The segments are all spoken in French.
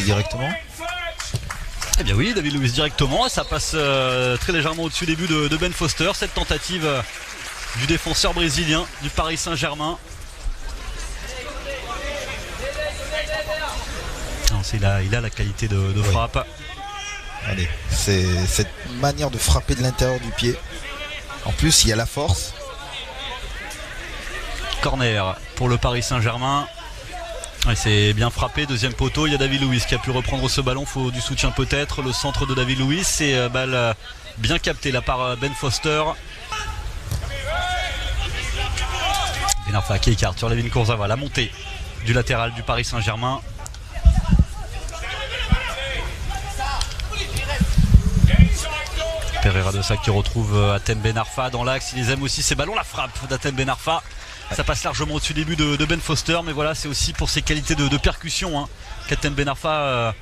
directement. Eh bien oui, David Luiz directement, et ça passe très légèrement au-dessus des buts de Ben Foster, cette tentative du défenseur brésilien du Paris Saint-Germain. Il a la qualité de frappe. Allez, c'est cette manière de frapper de l'intérieur du pied. En plus, il y a la force. Corner pour le Paris Saint-Germain. Ouais, c'est bien frappé, deuxième poteau. Il y a David Luiz qui a pu reprendre ce ballon. Faut du soutien peut-être. Le centre de David Luiz, c'est balle bien captée là par Ben Foster. Ben Arfa qui écarte sur Layvin Kurzawa. La montée du latéral du Paris Saint-Germain. Pereira de Sac qui retrouve Hatem Ben Arfa dans l'axe. Il les aime aussi ces ballons. La frappe d'Hatem Ben Arfa. Ça passe largement au-dessus des buts de Ben Foster. Mais voilà, c'est aussi pour ses qualités de percussion qu'Hatem Ben Arfa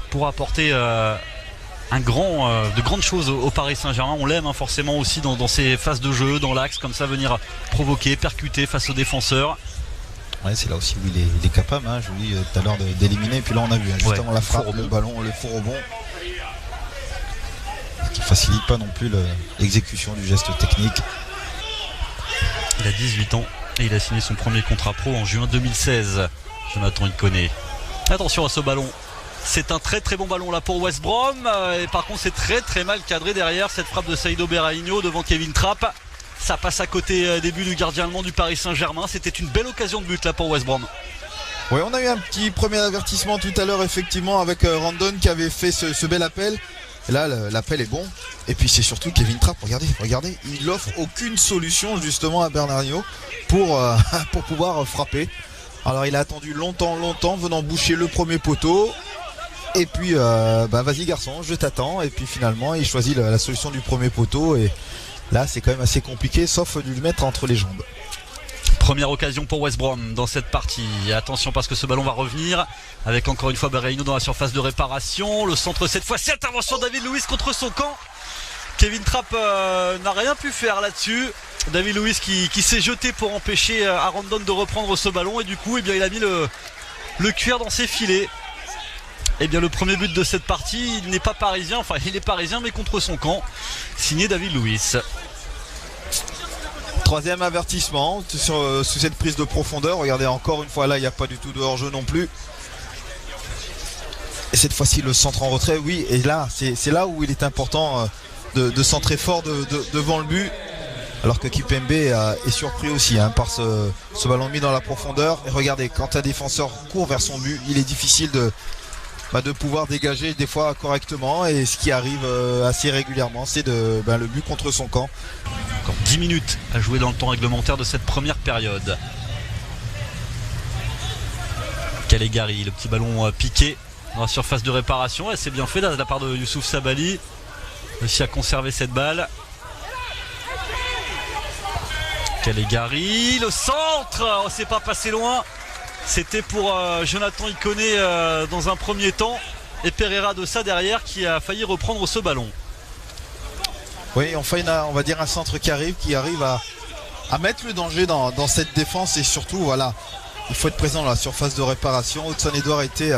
pourra apporter de grandes choses au Paris Saint-Germain. On l'aime forcément aussi dans ses phases de jeu, dans l'axe, comme ça, venir provoquer, percuter face aux défenseurs. Ouais, c'est là aussi où il est capable, je vous dis tout à l'heure d'éliminer. Et puis là on a vu justement la frappe, le ballon, le faux rebond. Ce qui facilite pas non plus l'exécution du geste technique. Il a 18 ans et il a signé son premier contrat pro en juin 2016. Jonathan Iconé. Attention à ce ballon. C'est un très très bon ballon là pour West Brom. Et par contre c'est très très mal cadré derrière cette frappe de Saido Berahino devant Kevin Trapp. Ça passe à côté des buts du gardien allemand du Paris Saint-Germain. C'était une belle occasion de but là pour West Brom. Oui, on a eu un petit premier avertissement tout à l'heure effectivement avec Randon qui avait fait ce bel appel. Et là l'appel est bon. Et puis c'est surtout Kevin Trapp, regardez, il offre aucune solution justement à Bernardinho pour pouvoir frapper. Alors il a attendu longtemps venant boucher le premier poteau. Et puis vas-y garçon, je t'attends. Et puis finalement il choisit la solution du premier poteau. Et là c'est quand même assez compliqué sauf de lui mettre entre les jambes. Première occasion pour West Brom dans cette partie. Et attention parce que ce ballon va revenir avec encore une fois Berahino dans la surface de réparation. Le centre cette fois-ci, intervention de David Luiz contre son camp. Kevin Trapp n'a rien pu faire là-dessus. David Luiz qui s'est jeté pour empêcher Randon de reprendre ce ballon. Et du coup il a mis le cuir dans ses filets. Et bien le premier but de cette partie, il n'est pas parisien, enfin il est parisien mais contre son camp. Signé David Luiz. Troisième avertissement sous cette prise de profondeur. Regardez encore une fois là, il n'y a pas du tout de hors-jeu non plus. Et cette fois-ci le centre en retrait, oui. Et là, c'est là où il est important de centrer fort devant le but. Alors que Kipembe est surpris aussi par ce ballon mis dans la profondeur. Et regardez, quand un défenseur court vers son but, il est difficile de pouvoir dégager des fois correctement. Et ce qui arrive assez régulièrement, c'est le but contre son camp. Encore 10 minutes à jouer dans le temps réglementaire de cette première période. Calegari, le petit ballon piqué dans la surface de réparation. Et c'est bien fait de la part de Youssouf Sabaly. Réussi à conserver cette balle. Calegari, le centre, c'est pas passé loin. C'était pour Jonathan Iconé dans un premier temps. Et Pereira de ça derrière qui a failli reprendre ce ballon. Oui, enfin on va dire un centre qui arrive à mettre le danger dans cette défense. Et surtout voilà, il faut être présent dans la surface de réparation. Hudson-Edouard était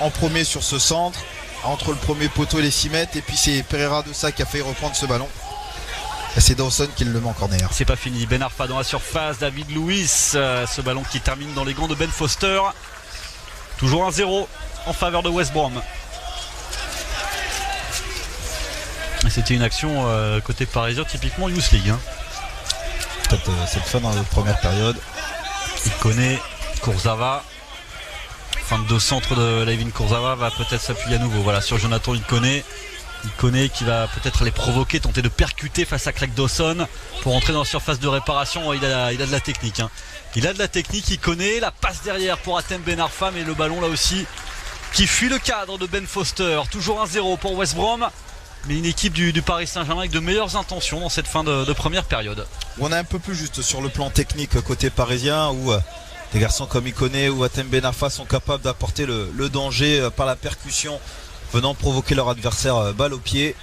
en premier sur ce centre, entre le premier poteau et les 6 mètres. Et puis c'est Pereira de ça qui a failli reprendre ce ballon. Et c'est Dawson qui le met en corner. C'est pas fini, Ben Arfa dans la surface, David Luiz, ce ballon qui termine dans les gants de Ben Foster. Toujours 1-0 en faveur de West Brom. C'était une action côté parisien, typiquement Youth League. Peut-être cette fin dans la première période. Il connaît Kurzawa. Fin de centre de Layvin Kurzawa va peut-être s'appuyer à nouveau. Voilà, sur Jonathan Iconé qui va peut-être les provoquer, tenter de percuter face à Craig Dawson pour entrer dans la surface de réparation. Il a de la technique. Il a de la technique, il connaît la passe derrière pour Hatem Ben Arfa, mais le ballon là aussi qui fuit le cadre de Ben Foster. Toujours 1-0 pour West Brom. Mais une équipe du Paris Saint-Germain avec de meilleures intentions dans cette fin de première période. On est un peu plus juste sur le plan technique côté parisien où des garçons comme Iconé ou Hatem Ben Arfa sont capables d'apporter le danger par la percussion, venant provoquer leur adversaire balle au pied.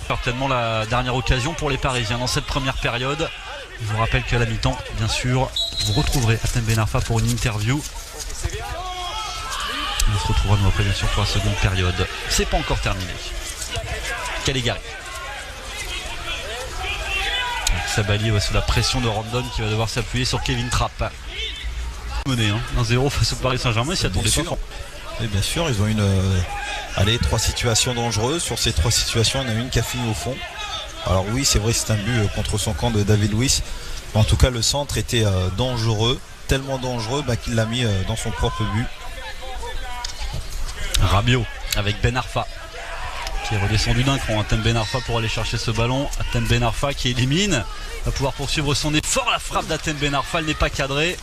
Certainement la dernière occasion pour les Parisiens dans cette première période. Je vous rappelle qu'à la mi-temps, bien sûr, vous retrouverez Hatem Ben Arfa pour une interview. On se retrouvera nous après bien sûr pour la seconde période. C'est pas encore terminé. Caligari. Sabali sous la pression de Randon qui va devoir s'appuyer sur Kevin Trapp. Mené 1-0 face au Paris Saint-Germain, s'y attendait pas. Et bien sûr, ils ont une 3 situations dangereuses. Sur ces 3 situations, il y en a une qui a fini au fond. Alors oui, c'est vrai, c'est un but contre son camp de David Luiz. En tout cas, le centre était dangereux, tellement dangereux qu'il l'a mis dans son propre but. Rabiot avec Ben Arfa qui est redescendu d'un cran. Atem Ben Arfa pour aller chercher ce ballon. Atem Ben Arfa qui élimine, va pouvoir poursuivre son effort. La frappe d'Atem Ben Arfa, elle n'est pas cadrée.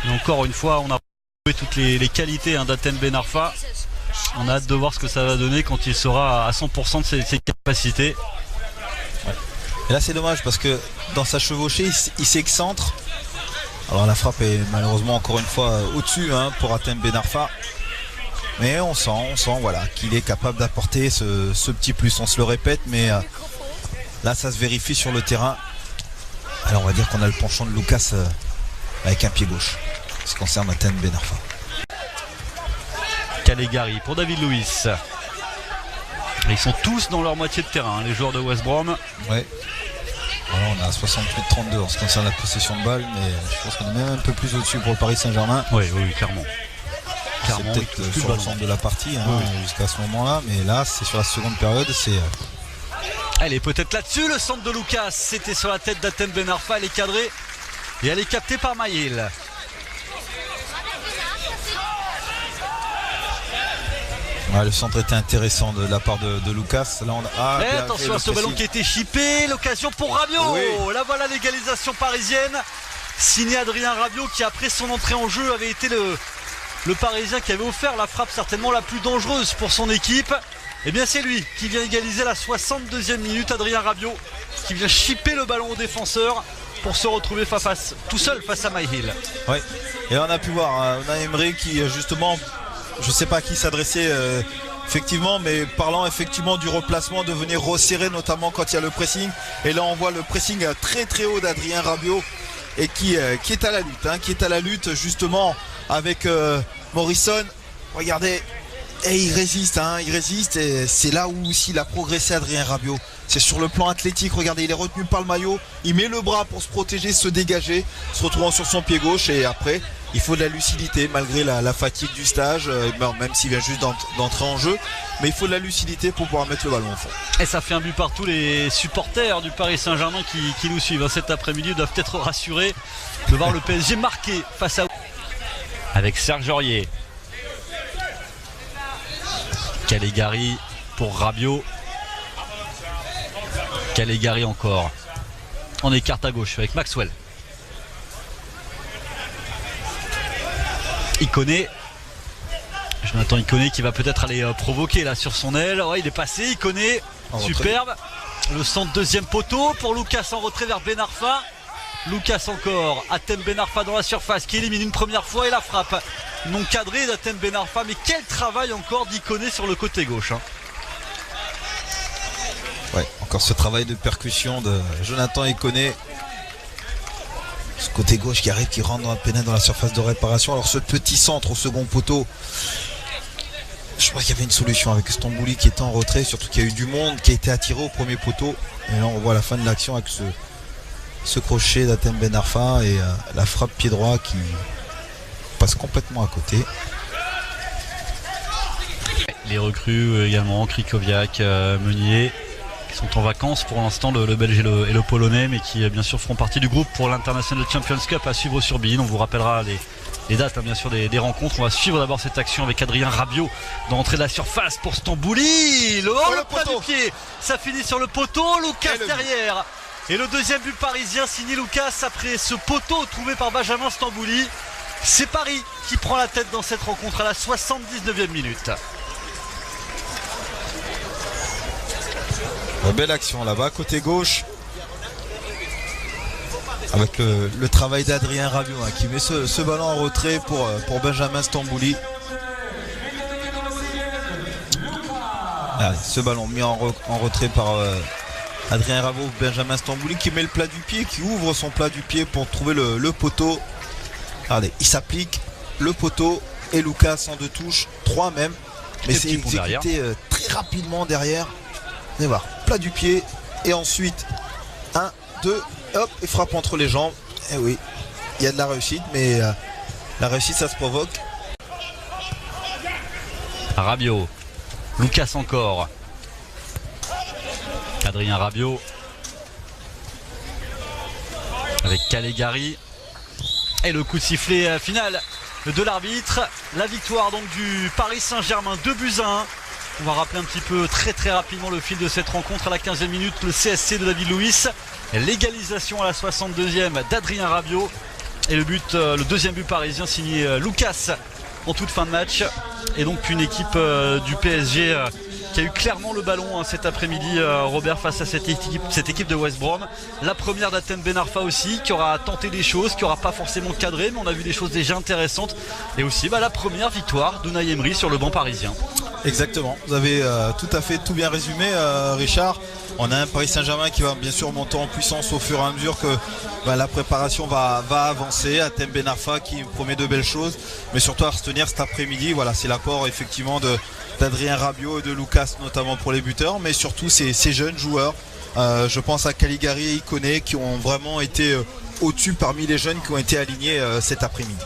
Et encore une fois, on a retrouvé toutes les qualités d'Atem Ben Arfa. On a hâte de voir ce que ça va donner quand il sera à 100% de ses capacités. Ouais. Et là c'est dommage parce que dans sa chevauchée il s'excentre. Alors la frappe est malheureusement encore une fois au-dessus pour Atem Ben Arfa. Mais on sent voilà, qu'il est capable d'apporter ce petit plus. On se le répète, mais là ça se vérifie sur le terrain. Alors on va dire qu'on a le penchant de Lucas avec un pied gauche. Ce qui concerne Atem Ben Arfa. Caligari pour David Luiz. Ils sont tous dans leur moitié de terrain, les joueurs de West Brom. Ouais. Voilà, on a 68-32 en ce qui concerne la possession de balle, mais je pense qu'on est même un peu plus au-dessus pour le Paris Saint-Germain. Oui, clairement. C'est peut-être sur l'ensemble de la partie jusqu'à ce moment-là, mais là c'est sur la seconde période. Elle est peut-être là-dessus, le centre de Lucas. C'était sur la tête d'Atem Ben Arfa, elle est cadrée et elle est captée par Maïl. Ouais, le centre était intéressant de la part de Lucas. Là, attention à ce ballon qui a été chippé. L'occasion pour Rabiot. Oui. Là voilà l'égalisation parisienne. Signé Adrien Rabiot qui après son entrée en jeu avait été le Parisien qui avait offert la frappe certainement la plus dangereuse pour son équipe. Et bien c'est lui qui vient égaliser la 62e minute. Adrien Rabiot qui vient chipper le ballon au défenseur pour se retrouver tout seul face à Maïl. Oui. Et là on a pu voir on a Emery qui justement, je ne sais pas à qui s'adresser effectivement, mais parlant effectivement du replacement, de venir resserrer notamment quand il y a le pressing. Et là on voit le pressing très très haut d'Adrien Rabiot et qui est à la lutte, qui est à la lutte justement avec Morrison. Regardez, et il résiste, et c'est là où aussi il a progressé Adrien Rabiot. C'est sur le plan athlétique, regardez, il est retenu par le maillot, il met le bras pour se protéger, se dégager, se retrouvant sur son pied gauche, et après il faut de la lucidité malgré la fatigue du stage, même s'il vient juste d'entrer en jeu, mais il faut de la lucidité pour pouvoir mettre le ballon au fond. Et ça fait un but par tous les supporters du Paris Saint-Germain qui nous suivent cet après-midi. Ils doivent être rassurés de voir le PSG marqué face à avec Serge Aurier. Caligari pour Rabiot. Caligari encore. On écarte à gauche avec Maxwell. Iconé. Jonathan Iconé qui va peut-être aller provoquer là sur son aile. Ouais, il est passé, Iconé. Superbe. Le centre deuxième poteau pour Lucas en retrait vers Ben Arfa. Lucas encore, Atem Ben Arfa dans la surface qui élimine une première fois et la frappe non cadrée d'Atem Ben Arfa. Mais quel travail encore d'Iconé sur le côté gauche. Ouais, encore ce travail de percussion de Jonathan Iconé. Ce côté gauche qui arrive, qui rentre pénètre dans la surface de réparation. Alors ce petit centre au second poteau, je crois qu'il y avait une solution avec Stambouli qui était en retrait, surtout qu'il y a eu du monde qui a été attiré au premier poteau. Et là on voit la fin de l'action avec ce crochet d'Atem Ben Arfa et la frappe pied droit qui passe complètement à côté. Les recrues également, Krikoviak, Meunier, qui sont en vacances pour l'instant, le Belge et le Polonais, mais qui bien sûr feront partie du groupe pour l'International Champions Cup à suivre sur beIN. On vous rappellera les dates bien sûr des rencontres. On va suivre d'abord cette action avec Adrien Rabiot dans l'entrée de la surface pour Stambouli. Le plat du pied, ça finit sur le poteau. Lucas derrière. Et le deuxième but parisien signé Lucas après ce poteau trouvé par Benjamin Stambouli. C'est Paris qui prend la tête dans cette rencontre à la 79e minute. Belle action là-bas, côté gauche. Avec le travail d'Adrien Rabiot qui met ce ballon en retrait pour Benjamin Stambouli. Ce ballon mis en retrait par Adrien Rabiot, Benjamin Stambouli qui met le plat du pied, qui ouvre son plat du pied pour trouver le poteau. Regardez, il s'applique le poteau et Lucas en 2 touches, 3 même. Mais Et c'est petit pont derrière. exécuté très rapidement derrière. Vous allez voir, plat du pied et ensuite 1, 2, hop, et frappe entre les jambes. Et oui, il y a de la réussite, mais la réussite ça se provoque. Rabiot, Lucas encore. Adrien Rabiot avec Calegari. Et le coup de sifflet final de l'arbitre. La victoire donc du Paris Saint-Germain, 2-1. On va rappeler un petit peu très rapidement le fil de cette rencontre. À la 15e minute, le CSC de David Luiz. L'égalisation à la 62e d'Adrien Rabiot. Et le deuxième but parisien signé Lucas en toute fin de match. Et donc une équipe du PSG qui a eu clairement le ballon cet après-midi, Robert, face à cette équipe de West Brom. La première d'Hatem Ben Arfa aussi, qui aura tenté des choses, qui n'aura pas forcément cadré, mais on a vu des choses déjà intéressantes. Et aussi la première victoire d'Unai Emery sur le banc parisien. Exactement, vous avez tout à fait tout bien résumé, Richard. On a un Paris Saint-Germain qui va bien sûr monter en puissance au fur et à mesure que la préparation va avancer. Hatem Ben Arfa qui promet de belles choses, mais surtout à retenir cet après-midi, voilà, c'est l'apport effectivement d'Adrien Rabiot et de Lucas notamment pour les buteurs, mais surtout ces jeunes joueurs. Je pense à Caligari et Ikoné qui ont vraiment été au-dessus parmi les jeunes qui ont été alignés cet après-midi.